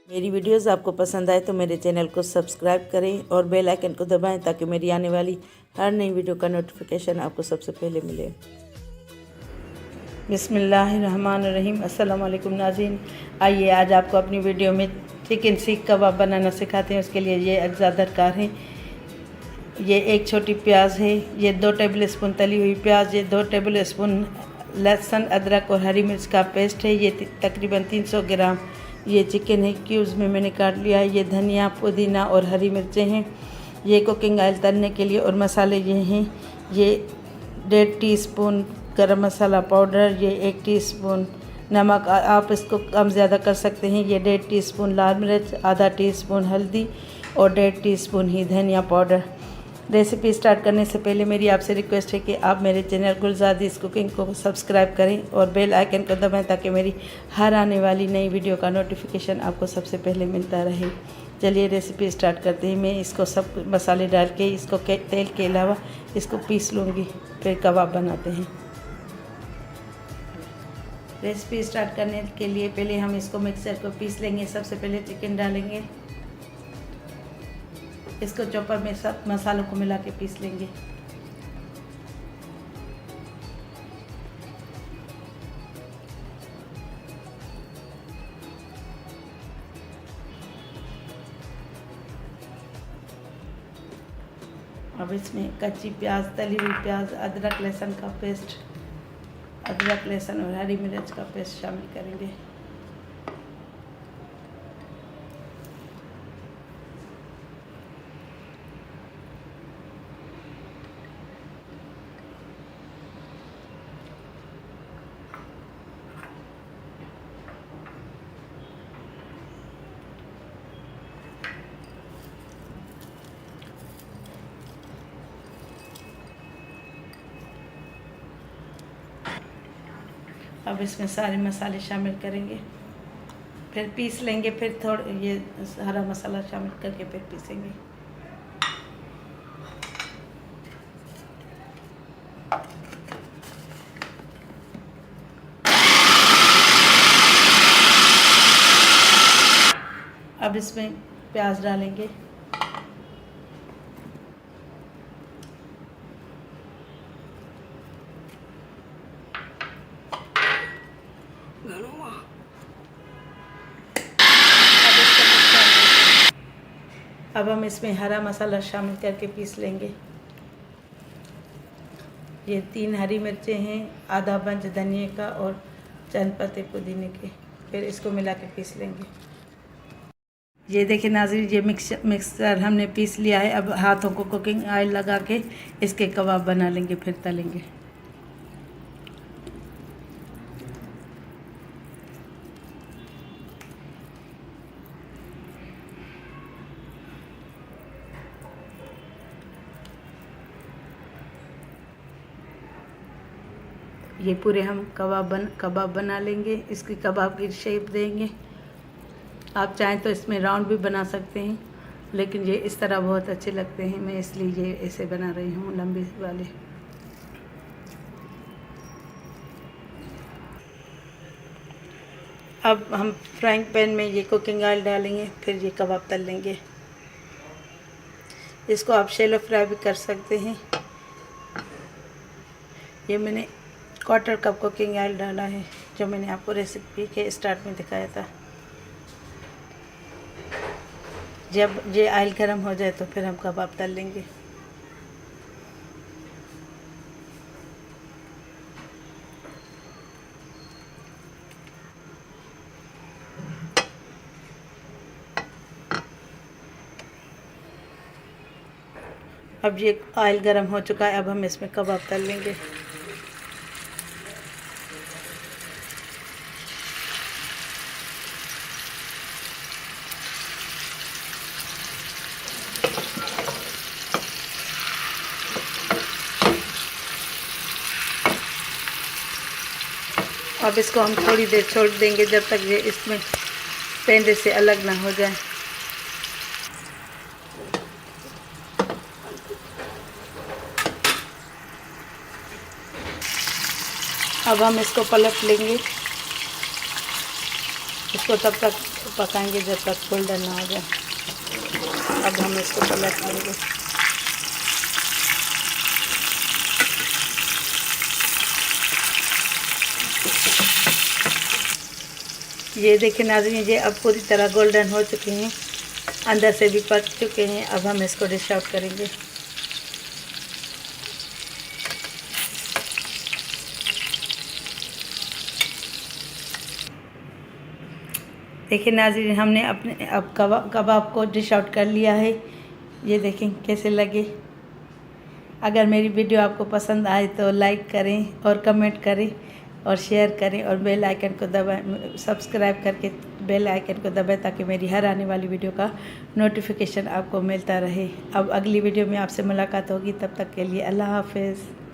मेरी वीडियोस आपको पसंद आए तो मेरे चैनल को सब्सक्राइब करें और बेल आइकन को दबाएं ताकि मेरी आने वाली हर नई वीडियो का नोटिफिकेशन आपको सबसे पहले मिले। बिस्मिल्लाहिर्रहमानिर्रहीम। अस्सलाम वालेकुम नाज़रीन, आइए आज आपको अपनी वीडियो में चिकन सीख कबाब बनाना सिखाते हैं। उसके लिए ये अज्जा दरकार हैं। ये एक छोटी प्याज है, ये 2 टेबल स्पून तली हुई प्याज, ये 2 टेबल स्पून लहसुन अदरक और हरी मिर्च का पेस्ट है, ये तकरीबन 300 ग्राम ये चिकन है, क्यूब्स में मैंने काट लिया है। ये धनिया पुदीना और हरी मिर्चें हैं। ये कुकिंग ऑयल तलने के लिए और मसाले ये हैं। ये 1.5 टीस्पून गरम मसाला पाउडर, ये 1 टीस्पून नमक, आप इसको कम ज़्यादा कर सकते हैं। ये 1.5 टीस्पून लाल मिर्च, आधा टीस्पून हल्दी और 1.5 टीस्पून ही धनिया पाउडर। रेसिपी स्टार्ट करने से पहले मेरी आपसे रिक्वेस्ट है कि आप मेरे चैनल गुलजादिस कुकिंग को सब्सक्राइब करें और बेल आइकन को दबाएं ताकि मेरी हर आने वाली नई वीडियो का नोटिफिकेशन आपको सबसे पहले मिलता रहे। चलिए रेसिपी स्टार्ट करते हैं। मैं इसको सब मसाले डाल के इसको तेल के अलावा इसको पीस लूँगी, फिर कबाब बनाते हैं। रेसिपी स्टार्ट करने के लिए पहले हम इसको मिक्सर को पीस लेंगे। सबसे पहले चिकन डालेंगे, इसको चॉपर में सब मसालों को मिला के पीस लेंगे। अब इसमें कच्ची प्याज, तली हुई प्याज, अदरक लहसुन का पेस्ट, अदरक लहसुन और हरी मिर्च का पेस्ट शामिल करेंगे। अब इसमें सारे मसाले शामिल करेंगे, फिर पीस लेंगे। फिर थोड़ा ये हरा मसाला शामिल करके फिर पीसेंगे। अब इसमें प्याज डालेंगे, अब हम इसमें हरा मसाला शामिल करके पीस लेंगे। ये 3 हरी मिर्चें हैं, आधा बंच धनिए का और चंद पत्ते पुदीने के, फिर इसको मिला के पीस लेंगे। ये देखिए नाज़रीन, ये मिक्सर हमने पीस लिया है। अब हाथों को कुकिंग ऑयल लगा के इसके कबाब बना लेंगे, फिर तलेंगे। ये पूरे हम कबाब बना लेंगे। इसकी कबाब की शेप देंगे। आप चाहें तो इसमें राउंड भी बना सकते हैं, लेकिन ये इस तरह बहुत अच्छे लगते हैं, मैं इसलिए ये ऐसे बना रही हूँ, लंबे वाले। अब हम फ्राइंग पैन में ये कुकिंग ऑयल डालेंगे, फिर ये कबाब तल लेंगे। इसको आप शैलो फ्राई भी कर सकते हैं। ये मैंने 1/4 कप कुकिंग ऑयल डाला है, जो मैंने आपको रेसिपी के स्टार्ट में दिखाया था। जब ये ऑयल गर्म हो जाए तो फिर हम कबाब तल लेंगे। अब ये ऑयल गर्म हो चुका है, अब हम इसमें कबाब तल लेंगे। अब इसको हम थोड़ी देर छोड़ देंगे, जब तक ये इसमें पेंदे से अलग ना हो जाए। अब हम इसको पलट लेंगे। इसको तब तक पकाएंगे जब तक गोल्डन ना हो जाए। अब हम इसको पलट लेंगे। ये देखिए नाज़रीन, ये अब पूरी तरह गोल्डन हो चुके हैं, अंदर से भी पक चुके हैं। अब हम इसको डिश आउट करेंगे। देखिए नाज़रीन, हमने अपने अब कबाब को डिश आउट कर लिया है। ये देखें कैसे लगे। अगर मेरी वीडियो आपको पसंद आए तो लाइक करें और कमेंट करें और शेयर करें और बेल आइकन को दबाएं, सब्सक्राइब करके बेल आइकन को दबाएं ताकि मेरी हर आने वाली वीडियो का नोटिफिकेशन आपको मिलता रहे। अब अगली वीडियो में आपसे मुलाकात होगी, तब तक के लिए अल्लाह हाफ़िज़।